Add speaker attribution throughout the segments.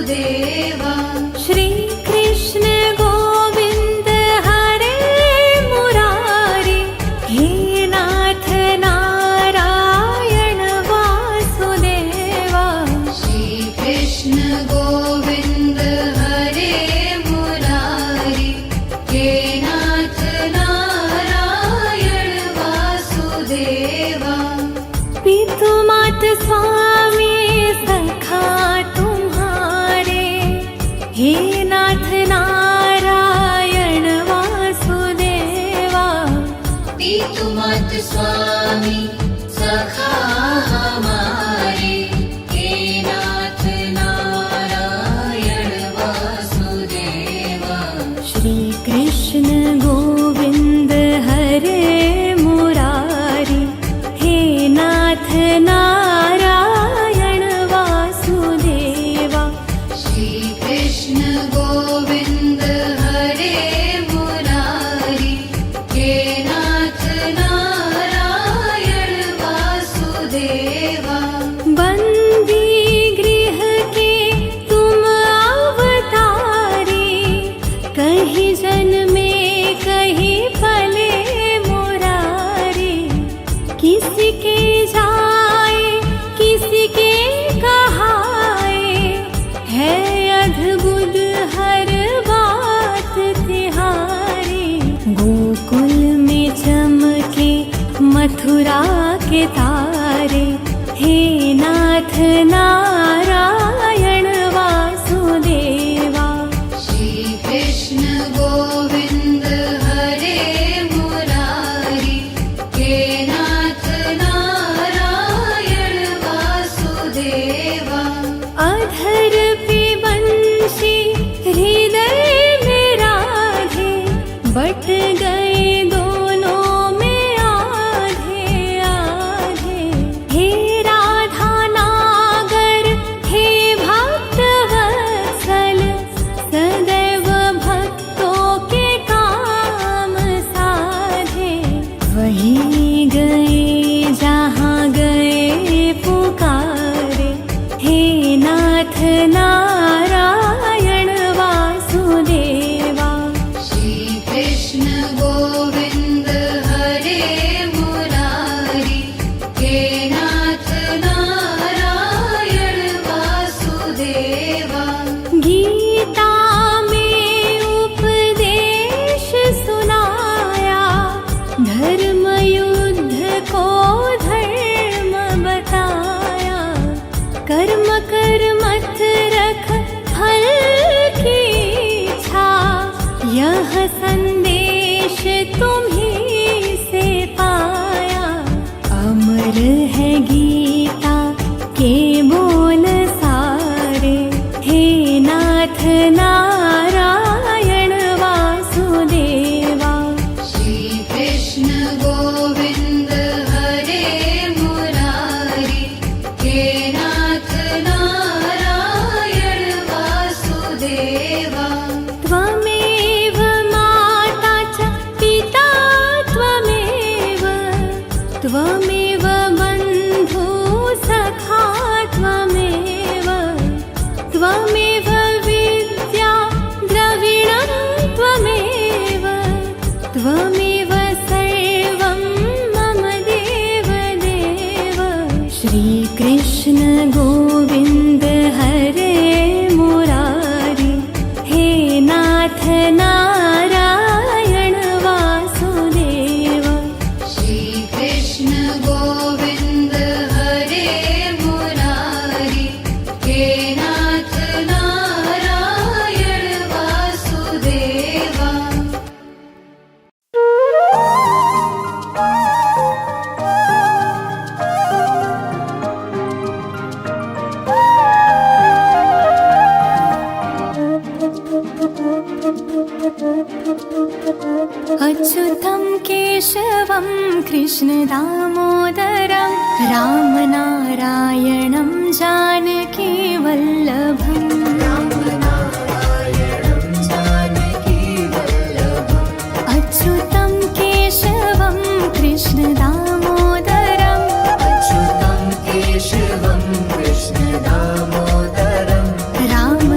Speaker 1: वासुदेवा।
Speaker 2: श्री कृष्ण गोविंद हरे मुरारी, हे नाथ नारायण वासुदेवा।
Speaker 1: श्री कृष्ण गोविंद हरे मुरारी, हे नाथ नारायण वासुदेवा।
Speaker 2: पितु मात स्वामी सखा तुम्हारे, हे नाथ नारायण वासुदेवा।
Speaker 1: पितु मात स्वामी सखा हमारे, हे नाथ नारायण वासुदेवा।
Speaker 2: श्री कृष्ण गोविंद हरे मुरारी, हे नाथ नारायण वासुदेवा।
Speaker 1: श्री कृष्ण गोविंद हरे मुरारी, हे नाथ नारायण वासुदेवा।
Speaker 2: बंदी गृह के तुम अवतारी, कहीं जन्मे कहीं पले मुरारी। किसी के जाए किसी के कहाए, है अद्भुत हर बात तिहारी। गोकुल में चमके मथुरा के तारे, हे नाथ नारायण वासुदेवा।
Speaker 1: श्री कृष्ण गोविंद हरे मुरारी, हे नाथ नारायण वासुदेवा।
Speaker 2: अधर पे बंशी हृदय में राधे, बट गए दोनों में आधे आधे। हे राधा नागर, हे भक्त वत्सल, सदैव भक्तों के काम साधे। वही गए जहाँ गए पुकारे, हे नाथ नारायण वासुदेवा।
Speaker 1: श्री कृष्ण गोविंद हरे मुरारी, हे नाथ नारायण वासुदेवा।
Speaker 2: गीता में उपदेश सुनाया, धर्म युद्ध को धर्म बताया। कर्म कर मत रख फल की इच्छा, यह संदेश तुम्हीं से पाया। अमर है गीता के बोल सारे, हे नाथ नारायण वासुदेवा।
Speaker 1: श्री कृष्ण गोविंद हरे मुरारी, हे नाथ नारायण वासुदेवा।
Speaker 2: त्वमेव माता च पिता त्वमेव, त्वमेव बन्धु सखा त्वमेव, त्वमेव विद्या द्रविणं त्वमेव, त्वमेव सर्वं मम देव देव। श्री कृष्ण गोविंद हरे मुरारी, हे नाथ नारायण वासुदेवा।
Speaker 1: श्री कृष्ण गोविंद हरे मुरारी, हे नाथ नारायण वासुदेवा।
Speaker 2: अच्युतं केशवं कृष्ण दामोदरं, रामनारायणं जानकी वल्लभम्। अच्युतं केशवं कृष्ण दामोदरं,
Speaker 3: अच्युतं केशवं कृष्ण दामोदरं,
Speaker 2: राम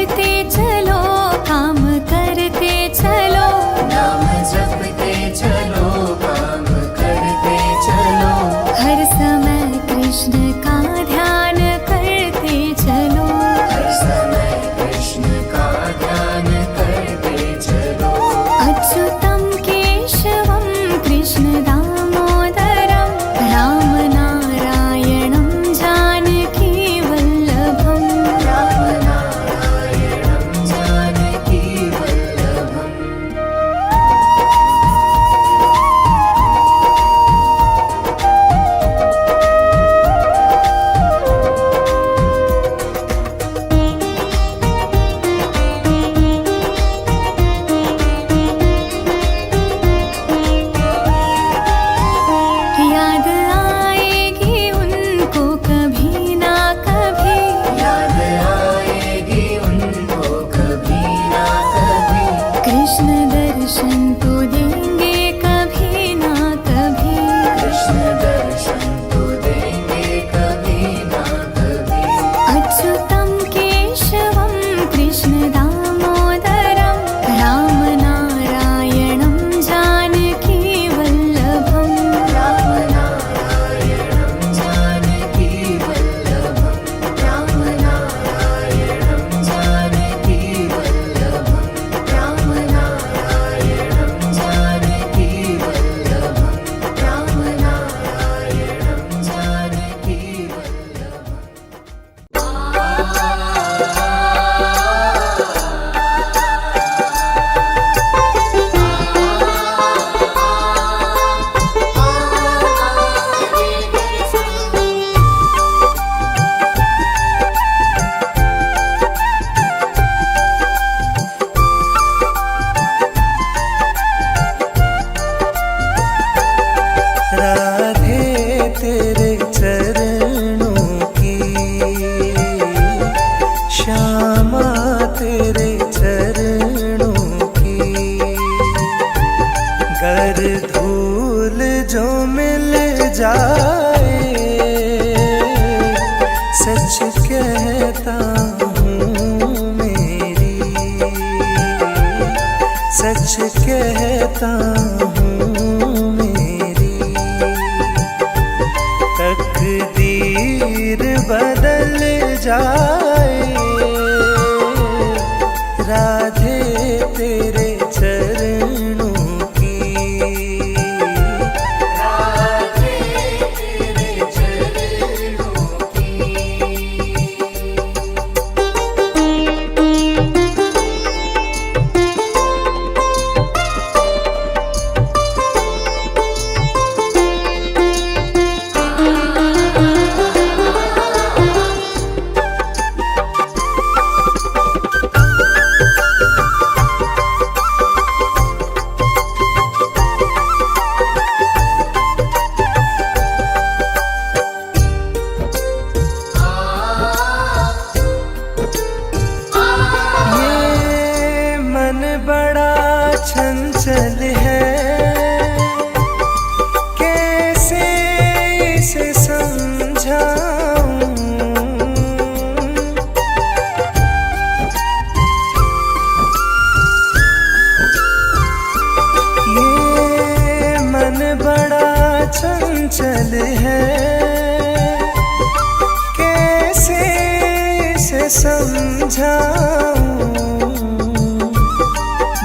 Speaker 2: जपते चलो, काम करते चलो,
Speaker 3: नाम जपते चलो, काम करते चलो,
Speaker 2: हर समय कृष्ण का ध्यान करते चलो,
Speaker 3: हर समय कृष्ण का ध्यान करते चलो।
Speaker 2: अच्युतं केशवं कृष्ण दामोदरं, राम नारायणं जानकी वल्लभम्,
Speaker 3: राम नारायणं जानकी वल्लभम्।
Speaker 2: याद आएगी उनको कभी ना कभी,
Speaker 3: याद आएगी उनको कभी ना कभी,
Speaker 2: कृष्ण दर्शन तो देंगे कभी ना कभी,
Speaker 3: कृष्ण दर्शन तो देंगे कभी ना कभी।
Speaker 2: अच्युतं केशवं कृष्ण दामोदरं, राम नारायणं जानकी वल्लभम्,
Speaker 3: राम नारायणं जानकी वल्लभम्, राम नारायणं जानकी वल्लभम्, राम नारायणं जानकी वल्लभम्, राम नारायणं जानकी वल्लभम्।
Speaker 4: राधे तेरे चरणों की, श्यामा तेरे चरणों की, गर धूल जो मिल जाए, सच कहता हूँ मेरी, सच कहता हूँ मेरी, तकदीर बदल जाए, राधे तेरे चरणों की, राधे तेरे चरणों की। ये मन बड़ा चंचल है, कैसे इसे समझाऊं, ये मन बड़ा चंचल है, कैसे इसे समझाऊं,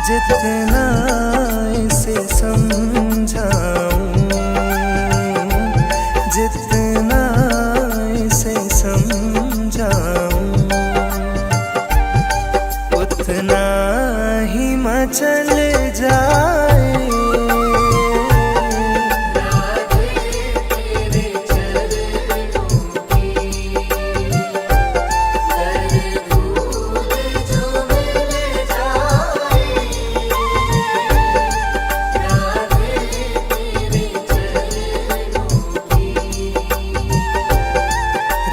Speaker 4: जितना इसे समझाऊं, जितना इसे समझाऊं, उतना ही मचल जाए,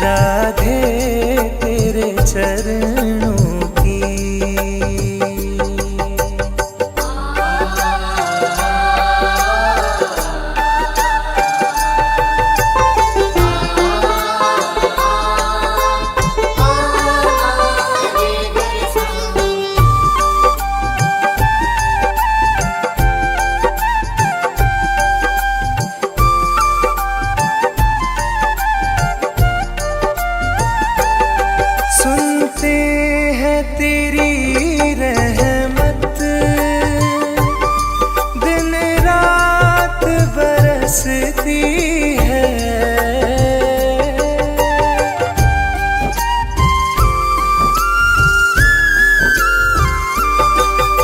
Speaker 4: राधे तेरे चरणों की। तेरी रहमत, दिन रात बरसती है।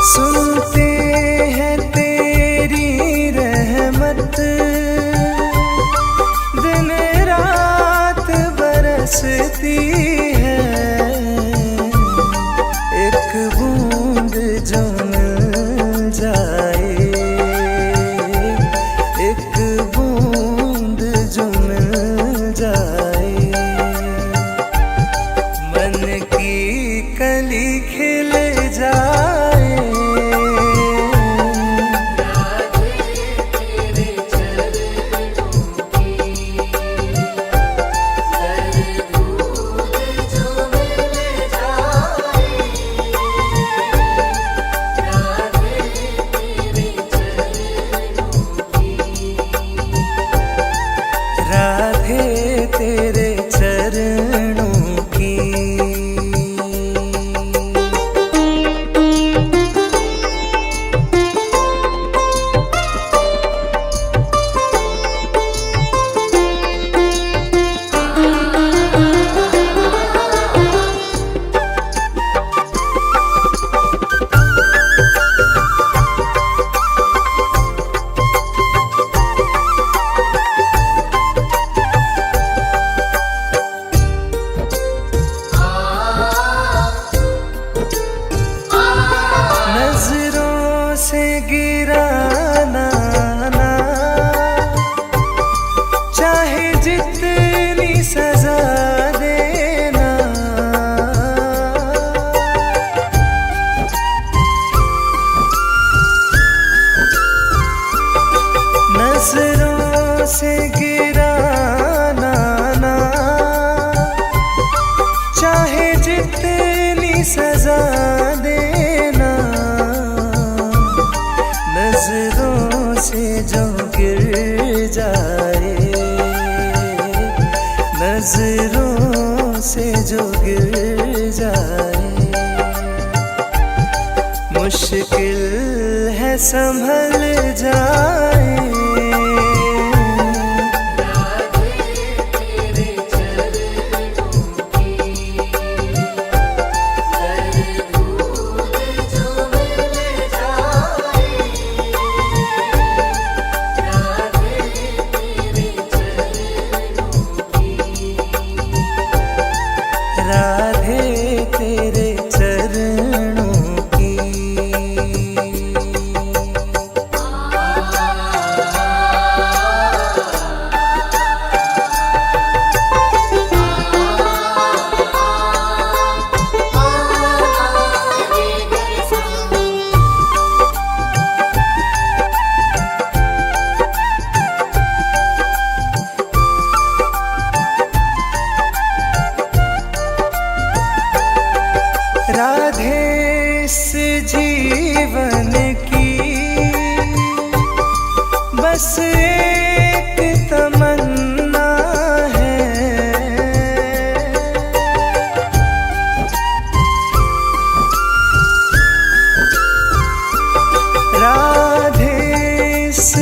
Speaker 4: सुनते हैं तेरी रहमत, दिन रात बरसती है। एक बूंद जो मिल जाए, एक बूंद जो मिल जाए, मन की कली खिल जाए। राधे तेरे चरणों की। नजरों से गिराना ना, चाहे जितनी सजा देना। नजरों से गिराना ना, चाहे जितनी सजा देना। नजरों से जो गिर जाए, नजरों से जो गिर जाए, मुश्किल है संभल जाए। राधे तेरे चरणों की। राधे इस जीवन की बस एक तमन्ना है। राधे इस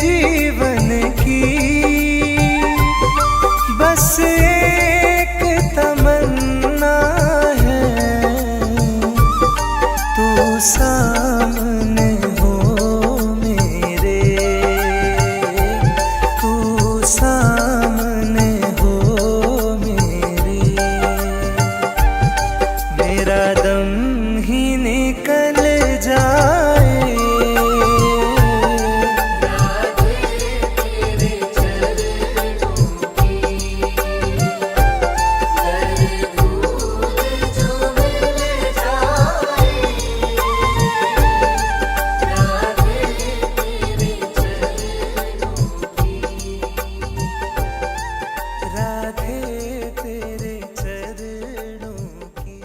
Speaker 4: जीवन की बस एक तमन्ना है। तू सामने हो मेरे, तू सामने हो मेरे, मेरा दम ही निकल जाए। राधे तेरे चरणों की।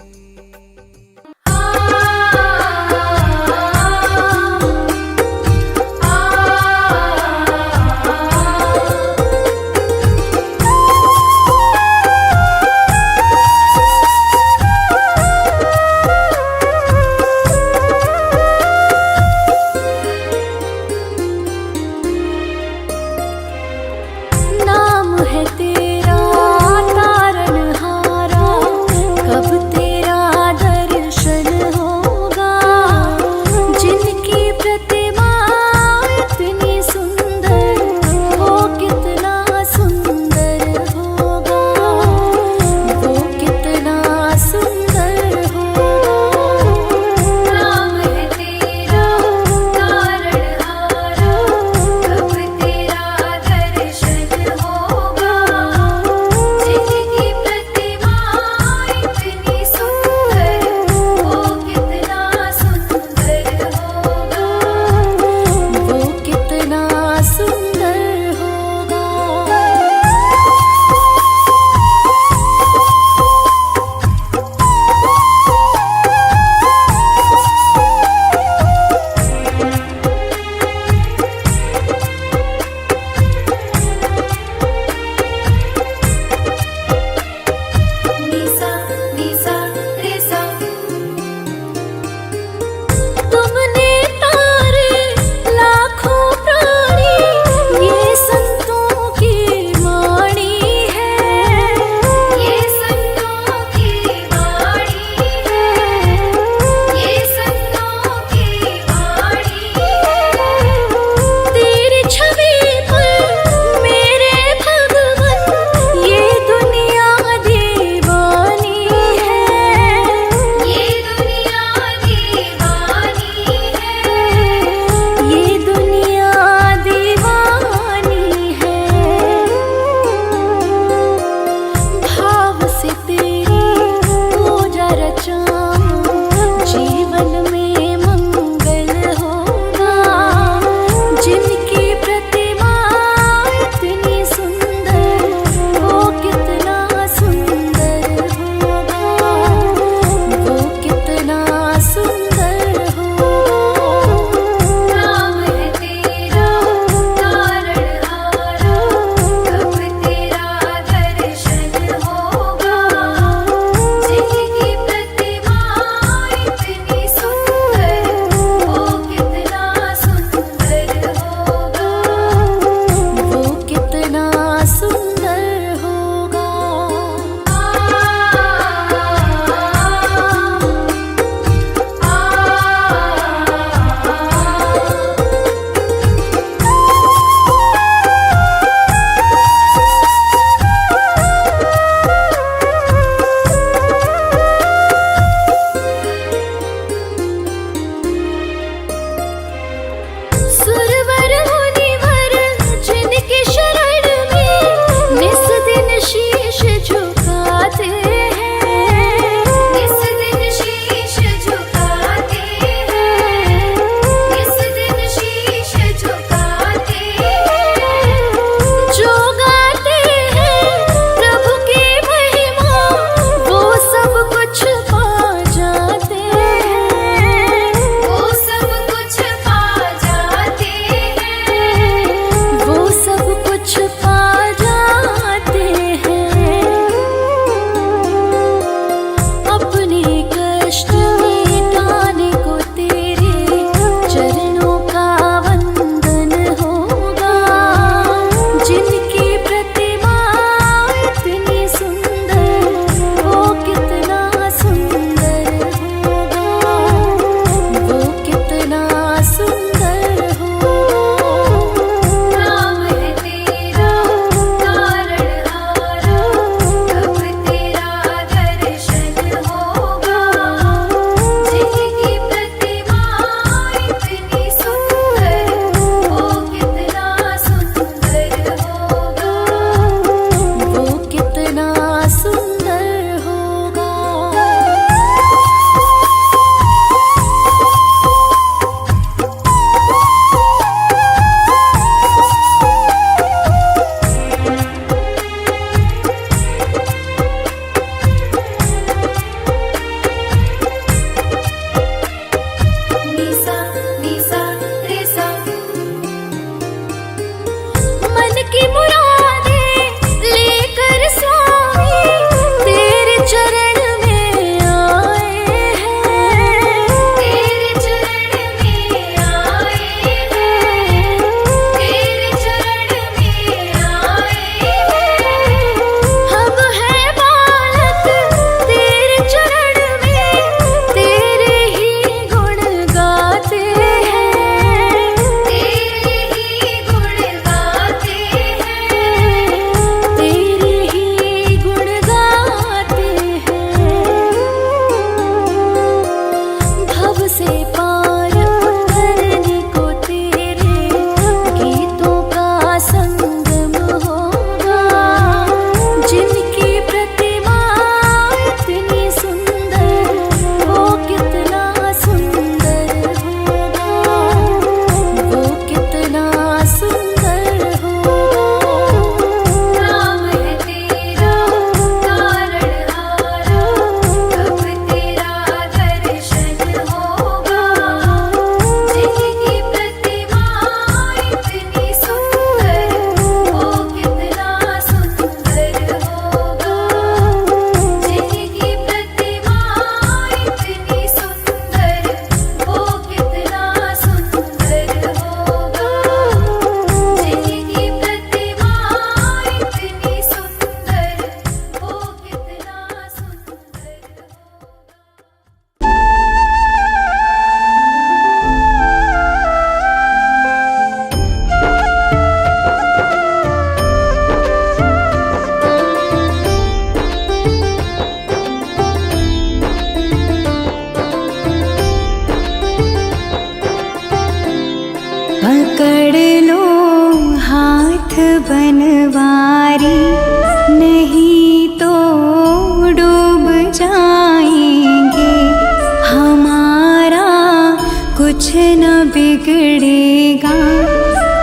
Speaker 2: बिगड़ेगा,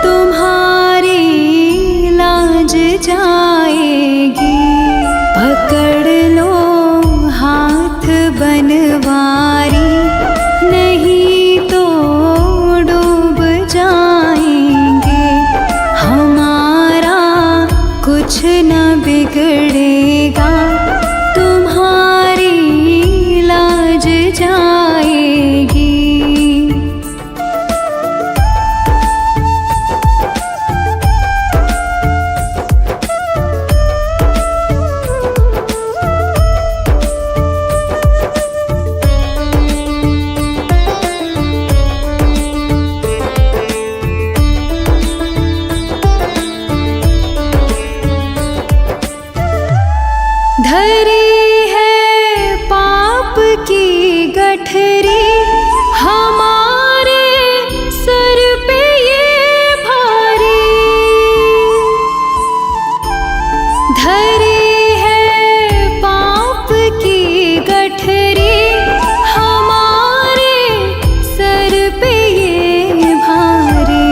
Speaker 2: तुम्हारी लाज जाएगी। पकड़ लो हाथ बनवारी, नहीं तो डूब जाएंगे। हमारा कुछ न बिगड़ेगा, तुम्हारी लाज जाएगी। धरी है पाप की गठरी, हमारे सर पे ये भारी। धरी है पाप की गठरी, हमारे सर पे ये भारी।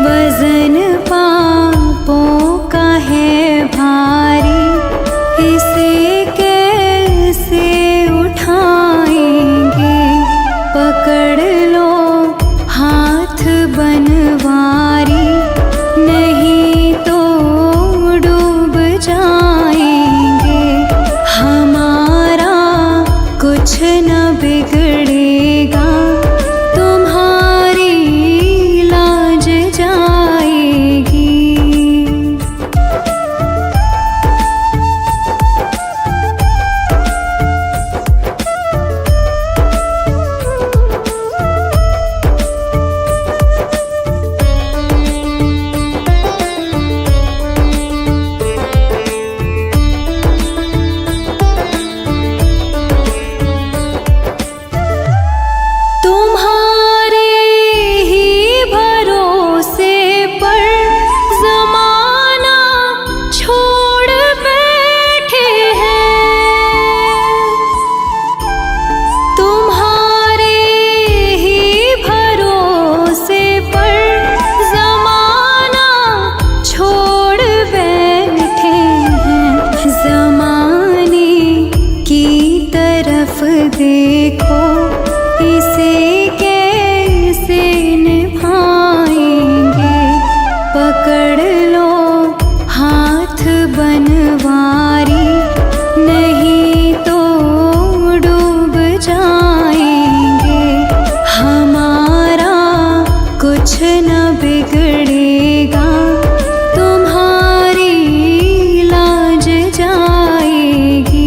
Speaker 2: वजन पापों का है भारी, इसे कैसे उठाएंगे। पकड़ लो हाथ बनवारी, नहीं तो डूब जाएंगे। हमारा कुछ न बिगड़ेगा, तुम्हारी लाज जाएगी। तुम्हारे ही भरोसे पर ज़माना छोड़ बैठे हैं। तुम्हारे ही भरोसे पर ज़माना छोड़ बैठे हैं। ज़माने की तरफ देखो, इसे कैसे निभाएंगे। पकड़ लो हाथ बनवारी, नहीं तो डूब जाएंगे। हमारा कुछ न बिगड़ेगा, तुम्हारी लाज जाएगी।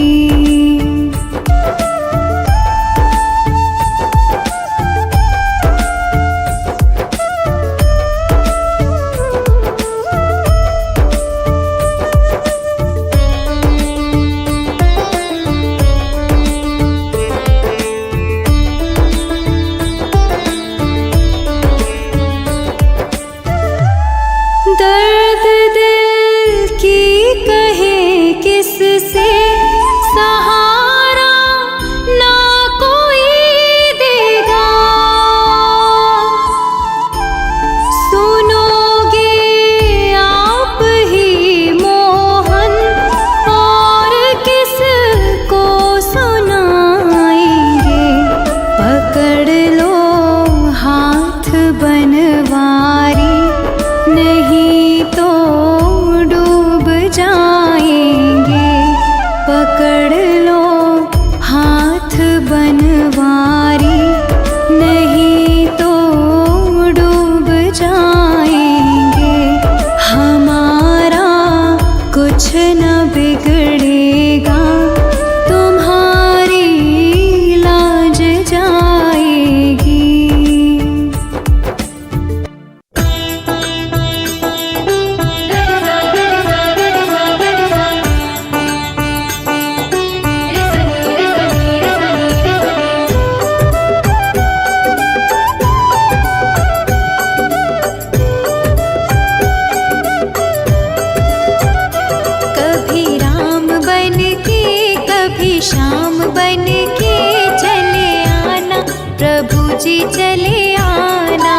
Speaker 2: दर्द दिल की कहे किससे, सहारा ना कोई देगा। सुनोगे आप ही मोहन, और किसको सुनाएंगे। पकड़ लो हाथ बनवारी, नहीं तो डूब जाएंगे। पकड़ लो हाथ बनवारी, नहीं तो डूब जाएंगे। हमारा कुछ न बिगड़ेगा, तुम्हारी लाज जाएगी। श्याम बन के चले आना, प्रभु जी चले आना।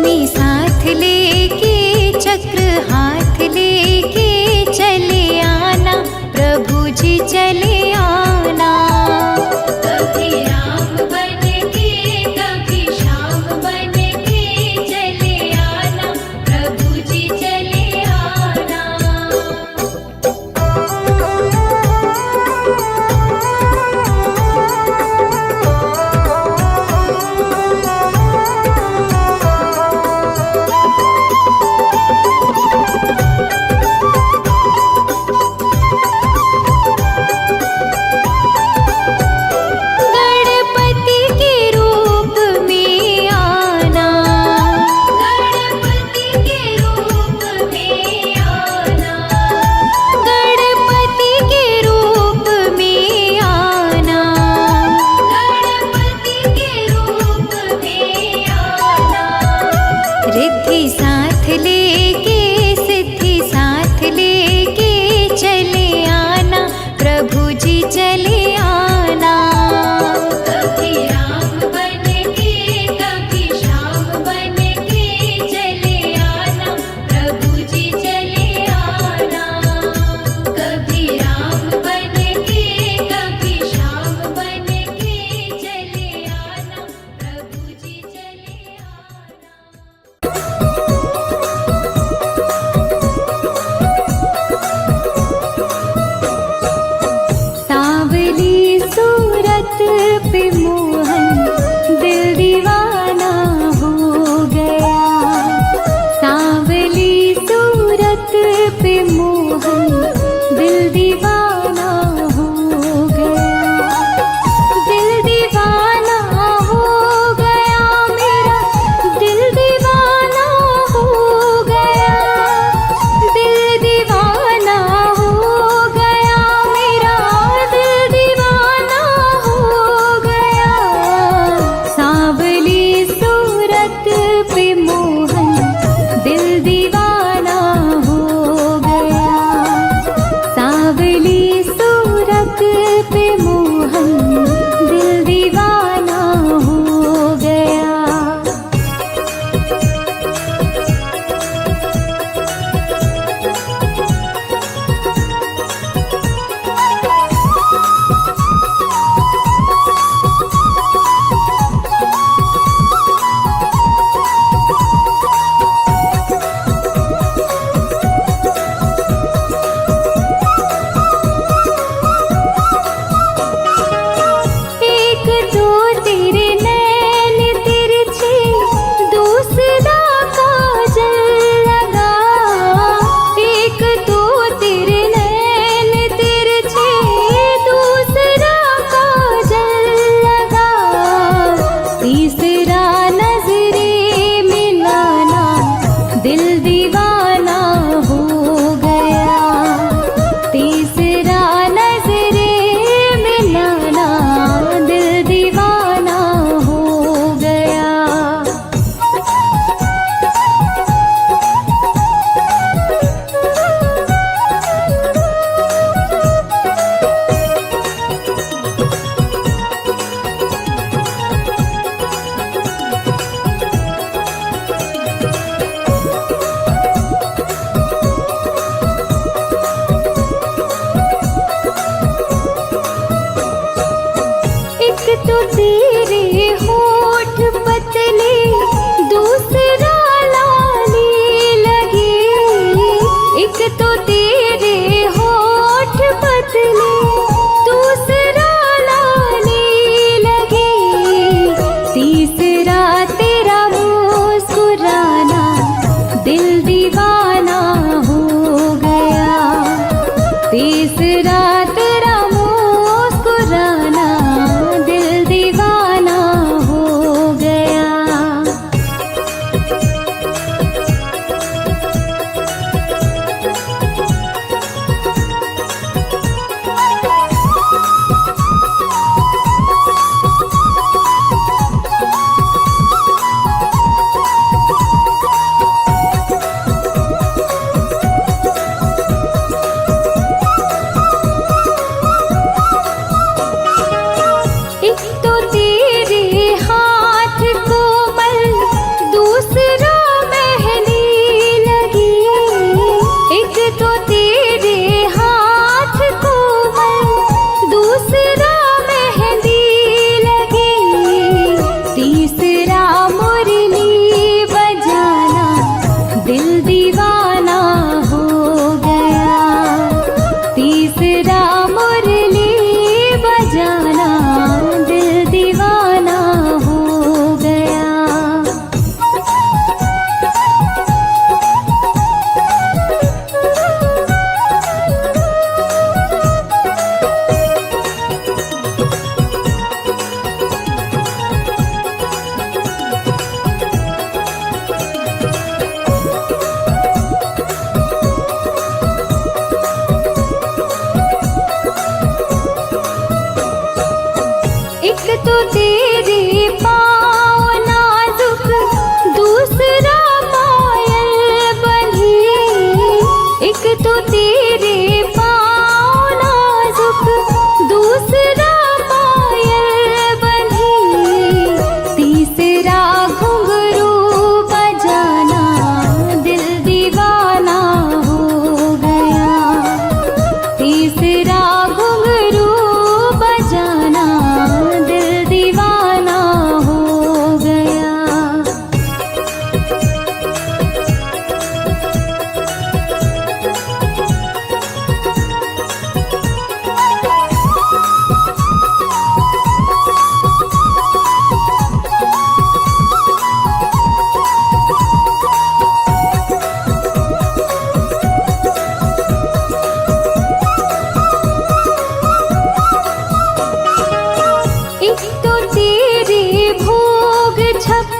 Speaker 2: लक्ष्मी साथ लेके चक्र हाथ लेके चले आना, प्रभु जी चले आना।
Speaker 1: कभी राम बन के कभी श्याम बन के चले आना, प्रभु जी चले आना।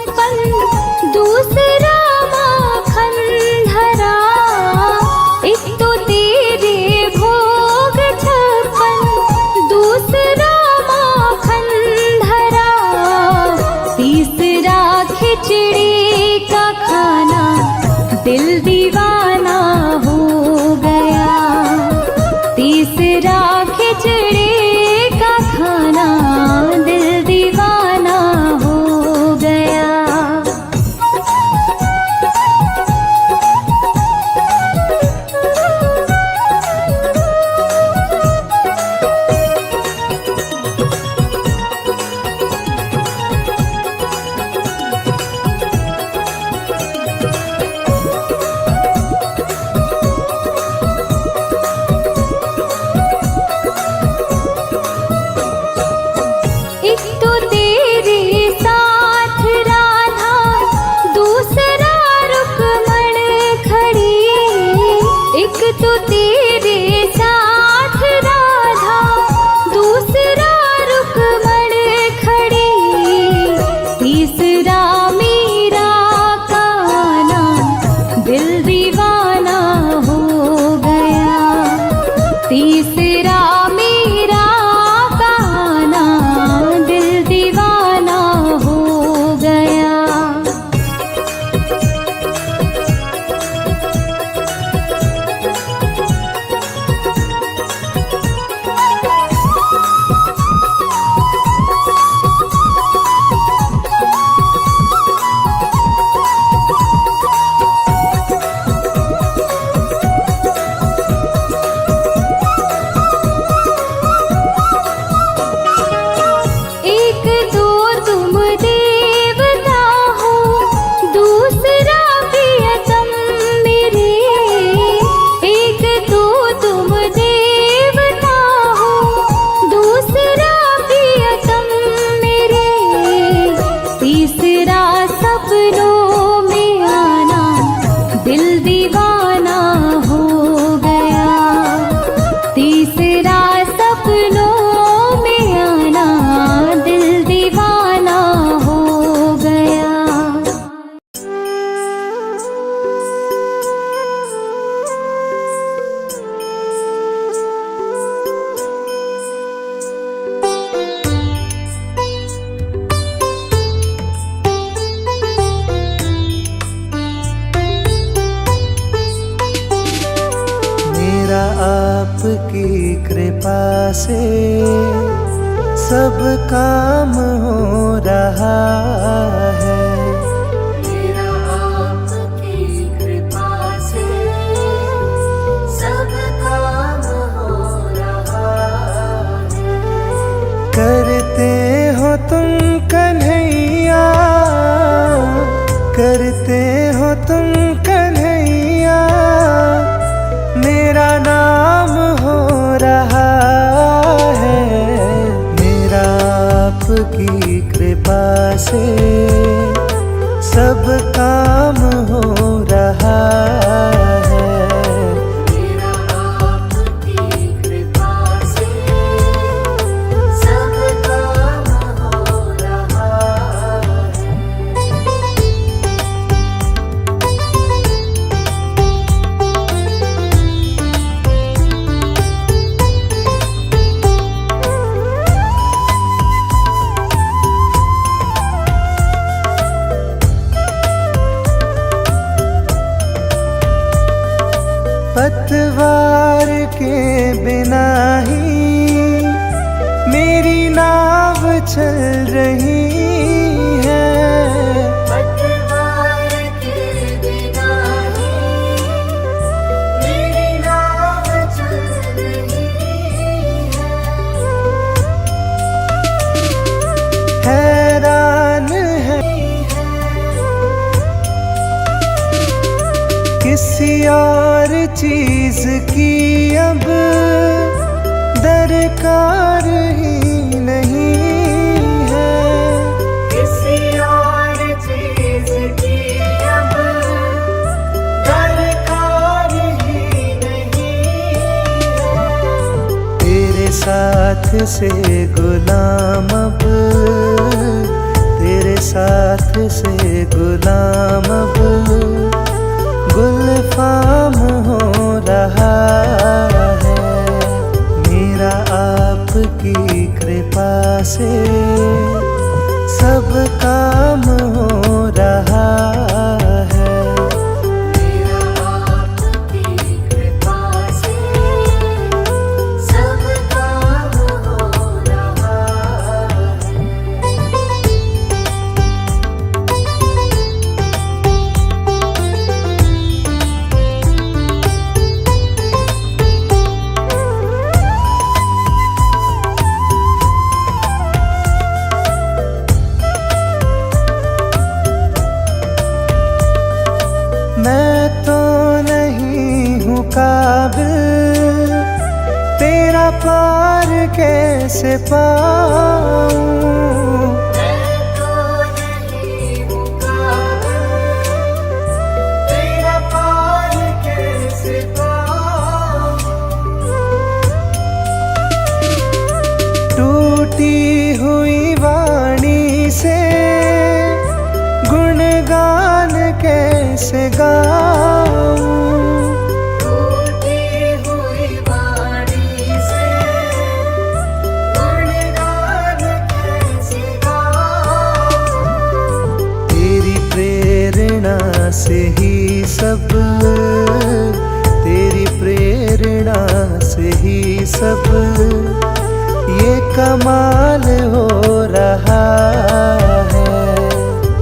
Speaker 2: छप्पन दूसरा माखन धरा। एक तो तेरे भोग छप्पन दूसरा माखन धरा। तीसरा खिचड़ी का खाना दिल दीवाना हो गया। तीसरा खिचड़ी का खाना दिल दीवाना हो गया। एक तो तेरे साथ राधा दूसरा रुक्मण खड़ी। एक तो तेरे साथ राधा दूसरा रुक्मण खड़ी। तीसरा मीरा का आना दिल दीवाना हो गया। तीसरा मीरा का आना दिल दीवाना हो गया। एक तो तुम देवता हो दूसरा प्रियतम मेरे। एक तो तुम देवता हो दूसरा प्रियतम मेरे। तीसरा सपनों में आना दिल दीवाना हो गया। तीसरा सपनों में आना दिल दीवाना हो गया।
Speaker 4: मेरा आपकी कृपा से सब काम हो रहा है।
Speaker 3: मेरा आपकी कृपा से सब काम हो रहा है।
Speaker 4: करते हो तुम कन्हैया, करते हो तुम कन्हैया, मेरा नाम हो रहा है। मेरा आपकी कृपा से सब काम हो रहा है।
Speaker 3: मेरा आपकी कृपा से सब काम हो रहा है।
Speaker 4: पतवार के बिना ही मेरी नाव चल रही है।
Speaker 3: पतवार के बिना ही मेरी नाव चल रही है।
Speaker 4: हैरान है किसी और चीज की अब दरकार ही नहीं है।
Speaker 3: किसी और चीज की अब दरकार ही नहीं है।
Speaker 4: तेरे साथ से गुलाम अब तेरे साथ से गुलाम अब गुलफाम हो रहा है। मेरा आपकी कृपा से सब काम हो रहा है।
Speaker 1: मेरा आपकी कृपा से सब काम हो रहा है।
Speaker 4: मैं तो नहीं हूँ काबिल, तेरा पार कैसे पाऊँ।
Speaker 1: मैं तो नहीं हूँ काबिल, तेरा पार कैसे पाऊँ।
Speaker 4: टूटी हुई वाणी से गुणगान कैसे गाऊँ।
Speaker 1: टूटी हुई वाणी से गुणगान कैसे गाऊँ।
Speaker 4: तेरी प्रेरणा से ही सब, तेरी प्रेरणा से ही सब ये कमाल हो रहा है।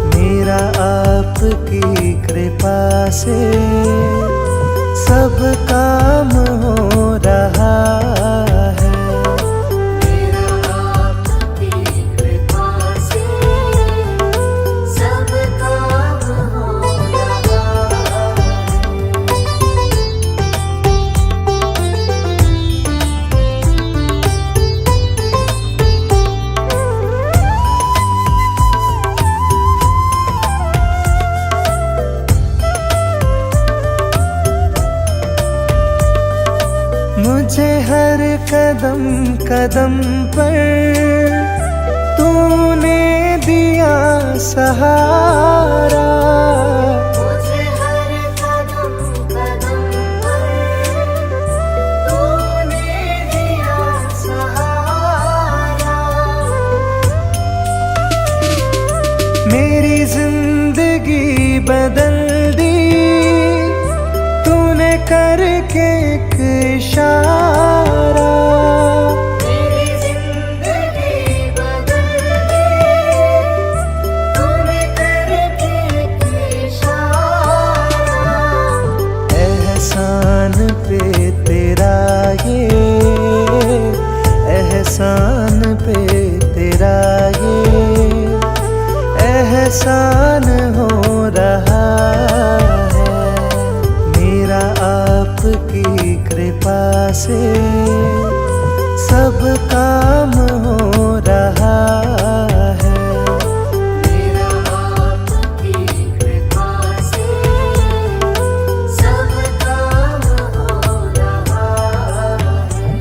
Speaker 4: मेरा आपकी कृपा से सब काम हो रहा है।
Speaker 1: मेरा आपकी कृपा से सब काम हो रहा है।
Speaker 4: मुझे हर कदम कदम पर तूने दिया सहारा।
Speaker 1: मुझे हर कदम कदम पर तूने दिया सहारा।
Speaker 4: मेरी जिंदगी बदल दी तूने करके एक इशारा।
Speaker 1: मेरी जिंदगी बदल दी तूने करके एक इशारा।
Speaker 4: एहसान पे तेरा ये, एहसान पे तेरा ये एहसान हो रहा है। मेरा आपकी कृपा से सब काम हो रहा है।
Speaker 1: मेरा आपकी कृपा से सब काम हो रहा है।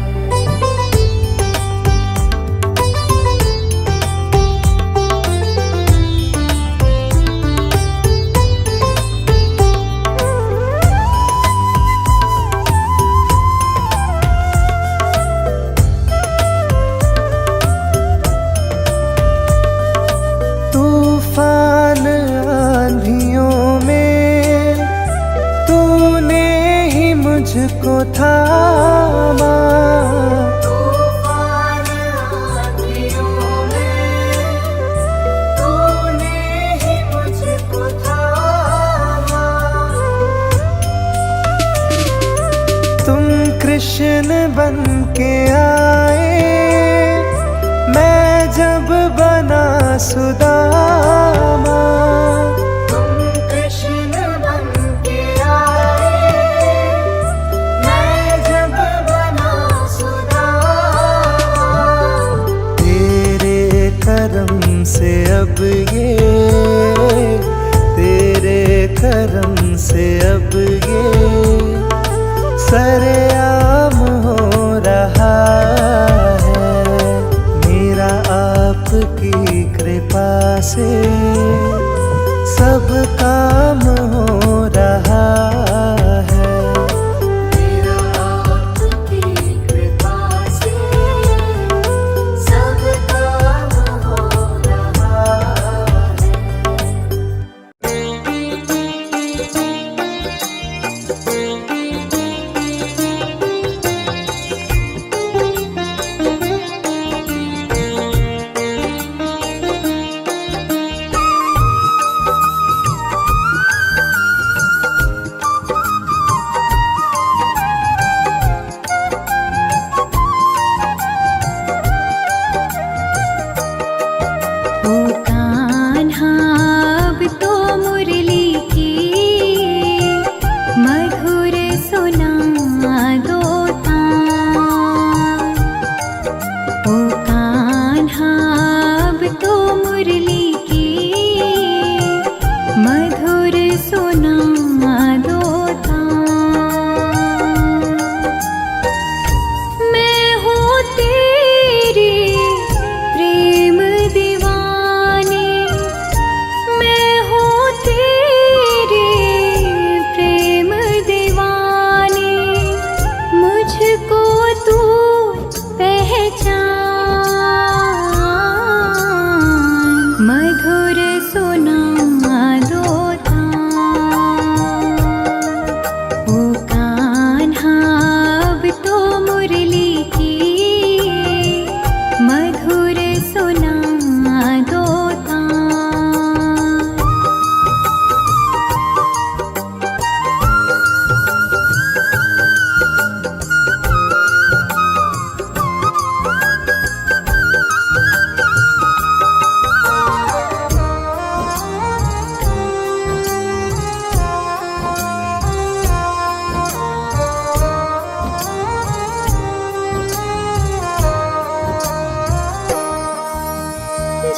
Speaker 4: तूफान आंधियों में तूने ही मुझको थामा।
Speaker 1: तूफान आंधियों में तूने ही मुझको थामा।
Speaker 4: तुम कृष्ण बन के आए, मैं जब बना सुदामा।
Speaker 1: तुम कृष्ण बन के आए, मैं जब बना सुदामा।
Speaker 4: तेरे करम से अब ये, तेरे करम से अब ये सरेआम हो रहा है। मेरा आपकी कृपा काम हो रहा है।
Speaker 1: मेरा आपकी कृपा से सब काम हो रहा है।
Speaker 2: ओ कान्हा अब तो मुरली की मधुर सुना दो तान। ओ कान्हा अब तो मुरली की मधुर सुना दो तान। मैं हूँ तेरी प्रेम दीवानी, मैं हूँ तेरी प्रेम दीवानी। मुझको तू पहचान, मधुर सुना दो तान। ओ कान्हा अब तो मुरली की मधुर सुना दो तान।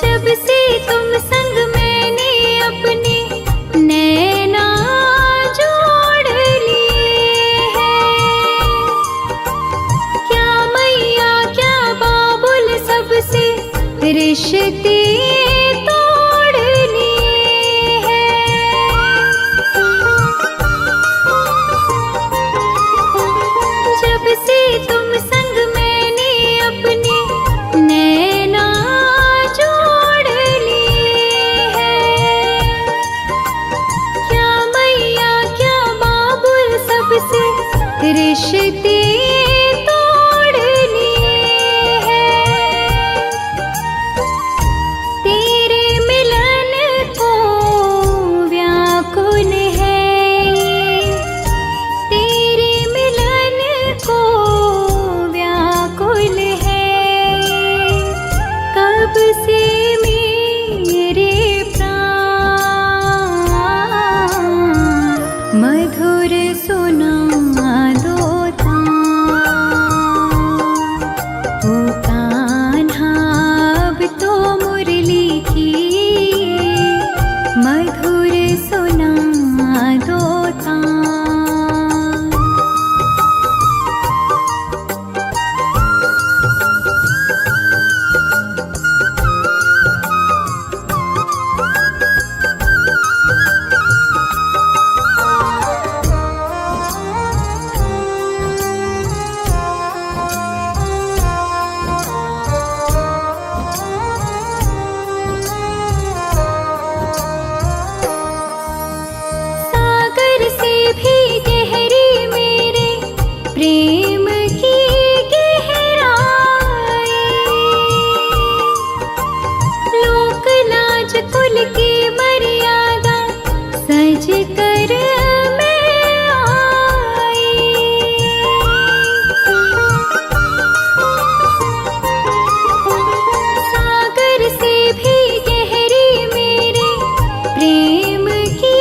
Speaker 2: जब से तुम संग मैंने अपने नैना जोड़ लिए हैं। क्या मैया क्या बाबुल सबसे रिश्ते तोड़ लिए हैं। जब से तुम संग मैंने अपने नैना जोड़ लिए हैं। क्या मैया क्या बाबुल सबसे रिश्ते तोड़ लिए हैं। तेरे मिलन को व्याकुल है ये, तेरे मिलन को व्याकुल है ये। कब से मेरे प्राण मधुर सुना दो तान। ओ कान्हा अब तो मुरली की मधुर सुना दो तान। सागर से भी गहरी मेरे प्रेम की गहराई। लोक लाज कुल की मर्यादा सज कर मैं आई। सागर से भी गहरी मेरे प्रेम की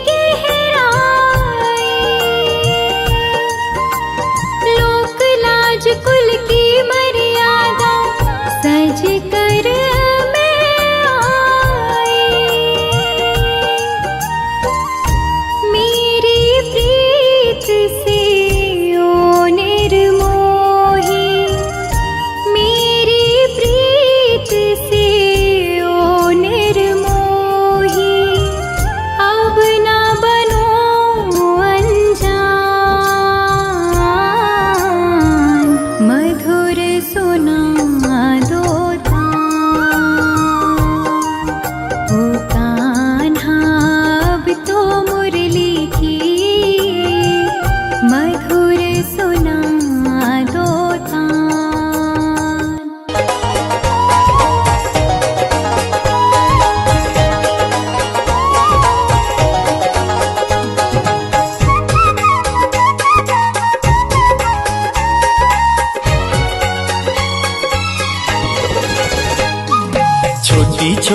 Speaker 2: गहराई। लोक लाज कुल की मर्यादा सज कर मैं आई।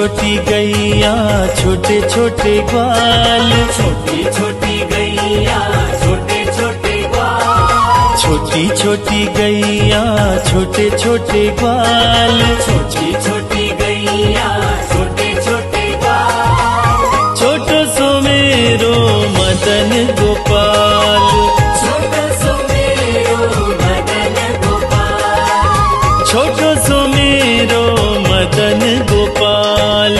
Speaker 4: छोटी गैया छोटे छोटे ग्वाल,
Speaker 3: छोटी छोटी गैया छोटे छोटे ग्वाल,
Speaker 4: छोटी छोटी गैया छोटे छोटे ग्वाल,
Speaker 3: छोटी छोटी गैया छोटे छोटे ग्वाल,
Speaker 4: छोटो सो मेरो मदन गोपाल,
Speaker 3: छोटो सो मेरो मदन गोपाल,
Speaker 4: छोटो सो मेरो मदन गोपाल।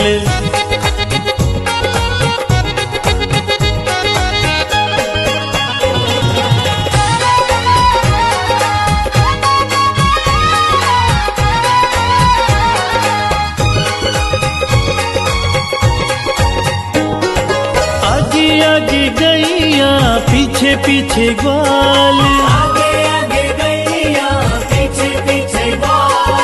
Speaker 4: आगे आगे गैया पीछे पीछे ग्वाल,
Speaker 3: आगे आगे गैया पीछे पीछे ग्वाल,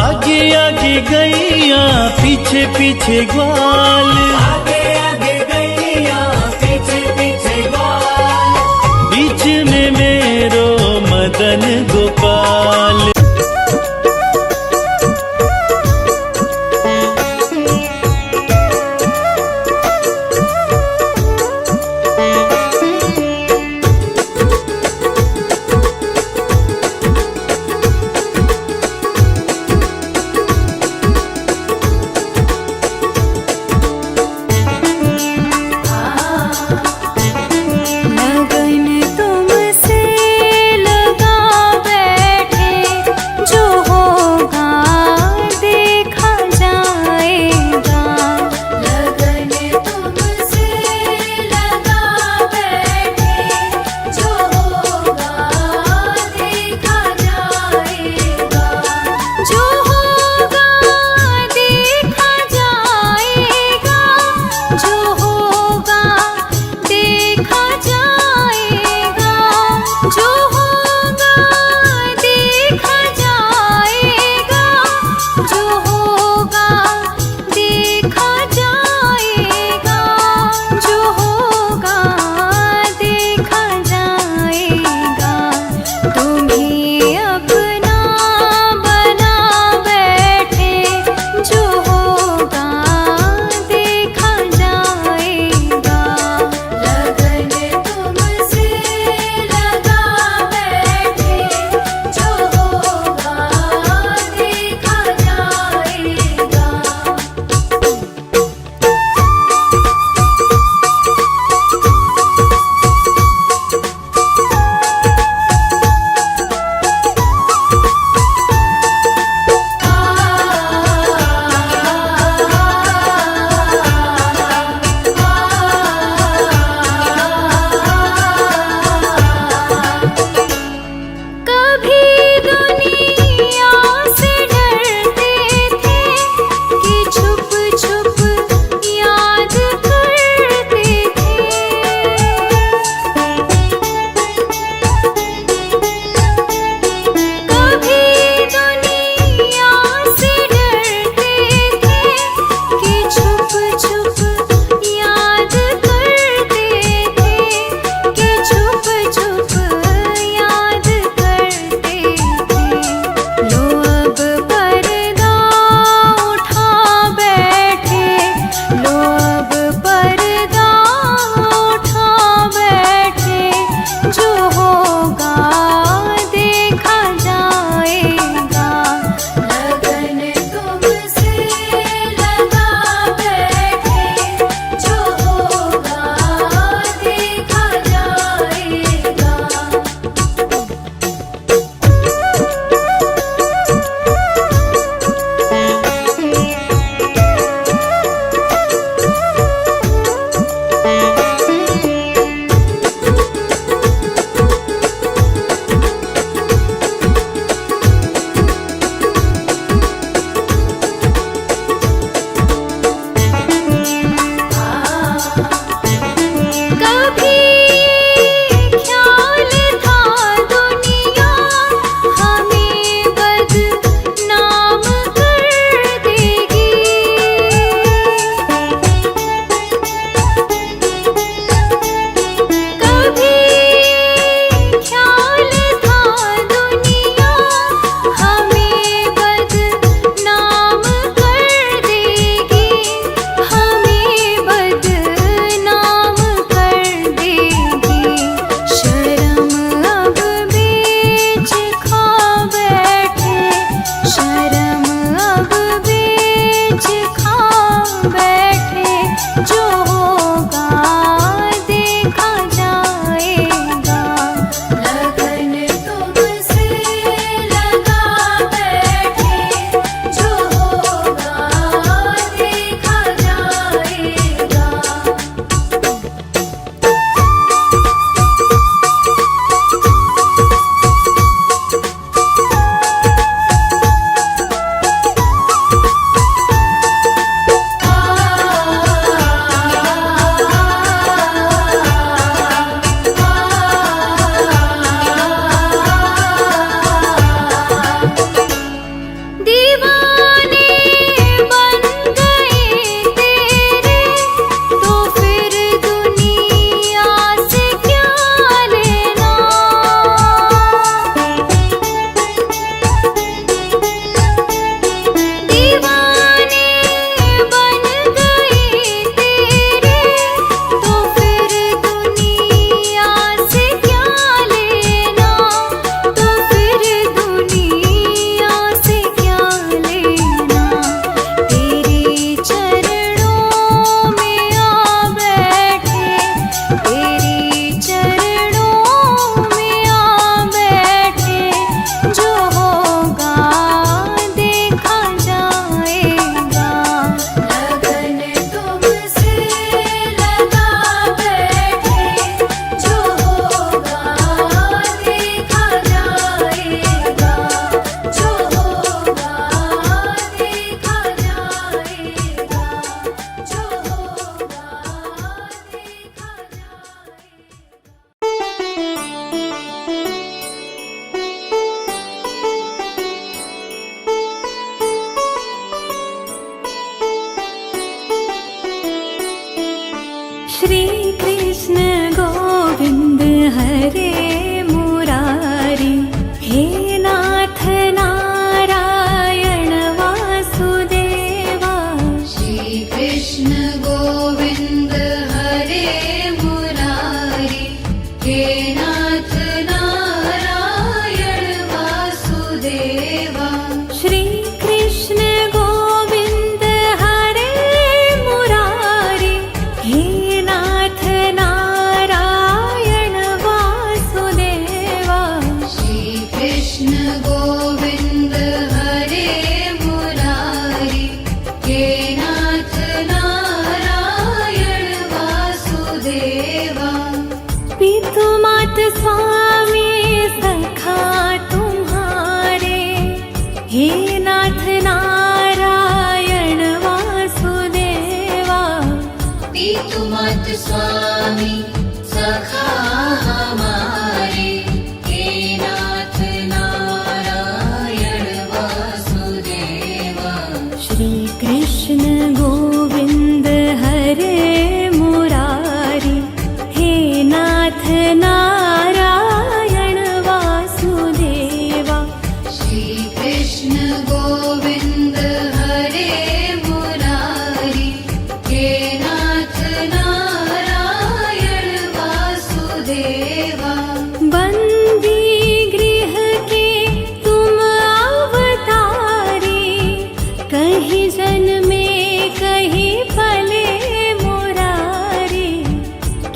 Speaker 4: आगे आगे गैया पीछे पीछे ग्वाल,
Speaker 3: आगे आगे गैया पीछे पीछे ग्वाल,
Speaker 4: बीच में मेरो मदन गोपाल।
Speaker 2: लगन तुमसे लगा बैठे, जो होगा देखा जाएगा। लगन तुमसे लगा बैठे, जो होगा देखा जाएगा। जो होगा देखा जाएगा, जो होगा देखा जाएगा, जो होगा देखा जाएगा, जो होगा देखा जाएगा, जो होगा देखा जाएगा। तुम्हें अपना बना बैठे, जो होगा देखा जाएगा। लगन तुमसे लगा बैठे, जो होगा देखा जाएगा। कभी दुनिया से डरते थे कि छुप छुप याद करते थे। कभी दुनिया से डरते थे कि छुप छुप याद करते थे, कि छुप छुप याद करते थे। लो अब पर्दा उठा बैठे, लो अब पर्दा उठा बैठे, जो होगा देखा जाएगा। लगन तुमसे लगा बैठे, जो होगा देखा जाएगा। कभी ख्याल था दुनिया हमें बदनाम कर देगी। श्री कृष्ण गोविंद हरे मुरारी, हे नाथ नारायण वासुदेवा।
Speaker 1: श्री कृष्ण गोविंद हरे मुरारी, हे नाथ नारायण वासुदेवा।
Speaker 2: श्री कृष्ण गोविंद हरे मुरारी, हे नाथ नारायण वासुदेवा।
Speaker 1: श्री कृष्ण गोविंद हरे मुरारी, हे नाथ नारायण वासुदेवा।
Speaker 2: पितु मात स्वामी सखा तुम्हारे, हे नाथ नारायण वासुदेवा।
Speaker 1: पितु मात स्वामी सखा हमारे, हे नाथ नारायण वासुदेवा।
Speaker 2: श्री कृष्ण गोविंद हरे मुरारी, हे नाथ नारायण वासुदेवा।
Speaker 1: श्री कृष्ण गोविंद हरे मुरारी, हे नाथ नारायण वासुदेवा।
Speaker 2: बंदी गृह के तुम अवतारी, कहीं जन्मे कहीं पले मुरारी।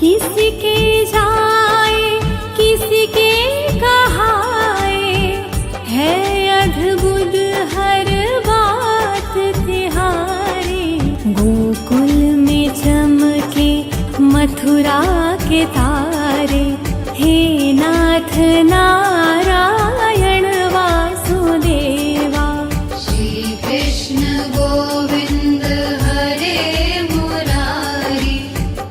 Speaker 2: किसी के जाए किसी के कहाए, है अद्भुत हर बात तिहारी। गोकुल में चमके मथुरा के तारे, हे नाथ नारायण वासुदेवा।
Speaker 1: श्री कृष्ण गोविंद हरे मुरारी,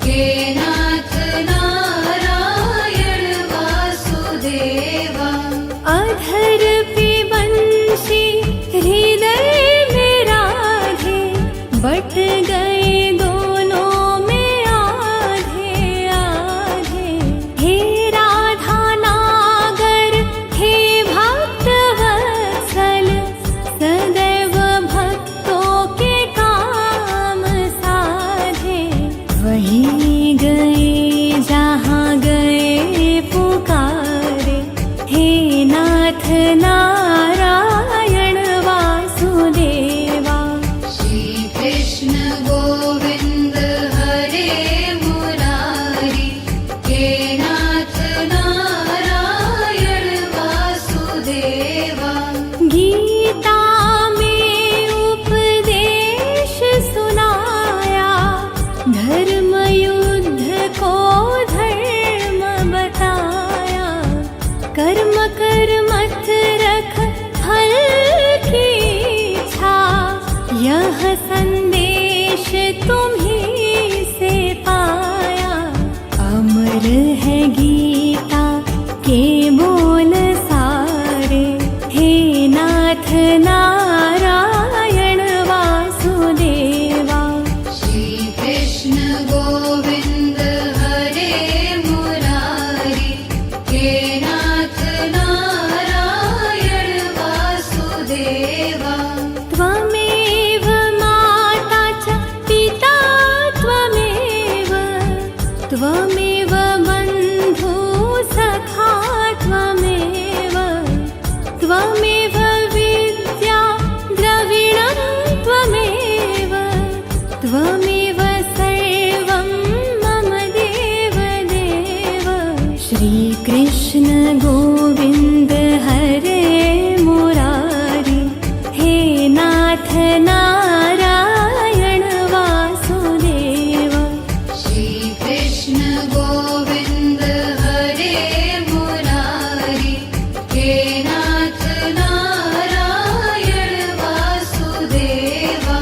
Speaker 1: हे नाथ नारायण वासुदेवा।
Speaker 2: अधर पे बंशी हृदय में राधे, बट गए दोनों में आधे आधे। हे राधा नागर, हे भक्त वत्सल, सदैव भक्तों के काम साधे। वही गए जहाँ गए पुकारे, हे नाथ नारायण वासुदेवा।
Speaker 1: श्री कृष्ण गोविंद हरे मुरारी, हे नाथ नारायण वासुदेवा।
Speaker 2: गीता में उपदेश सुनाया, धर्म युद्ध को धर्म बताया। कर्म कर मत रख फल की इच्छा, यह संदेश तुम्हीं से पाया। अमर है गीता के बोल सारे, हे नाथ नारायण वासुदेवा।
Speaker 1: श्री कृष्ण गोविंद हरे मुरारी, हे नाथ नारायण वासुदेवा।
Speaker 2: त्वमेव माता च पिता त्वमेव, त्वमेव बन्धु सखा त्वमेव। त्वमेव विद्या द्रविणं त्वमेव, त्वमेव सर्वं मम देव देव। श्री कृष्ण गोविंद हरे मुरारी, हे नाथ नारायण वासुदेवा।
Speaker 1: श्री कृष्ण गोविंद हरे मुरारी, हे नाथ नारायण वासुदेवा।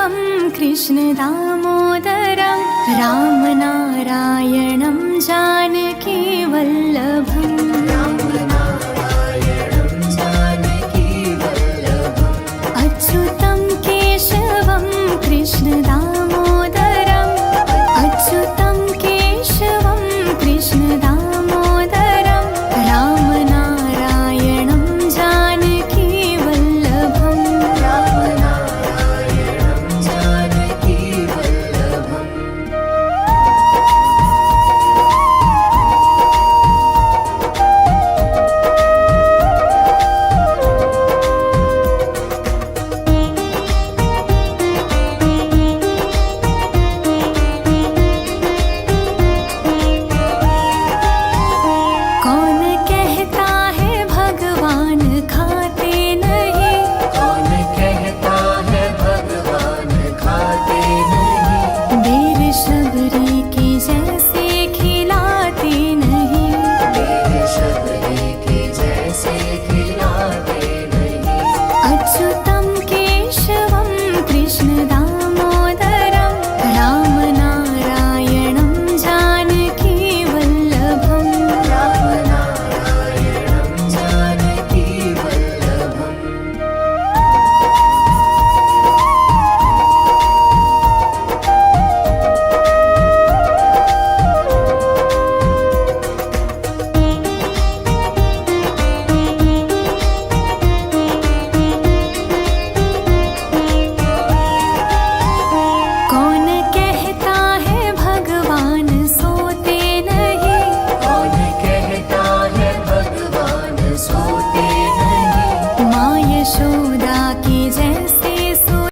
Speaker 2: केशवं कृष्ण दामोदरं रामनारायणं जानकी वल्लभम् अच्युतं केशवं कृष्ण दामोदरम् अच्युतं केशवं कृष्ण दामोदरं रामनारायणं जानकी वल्लभम् कौन कहता है भगवान खाते नहीं
Speaker 3: कौन कहता है भगवान खाते नहीं
Speaker 2: देर शबरी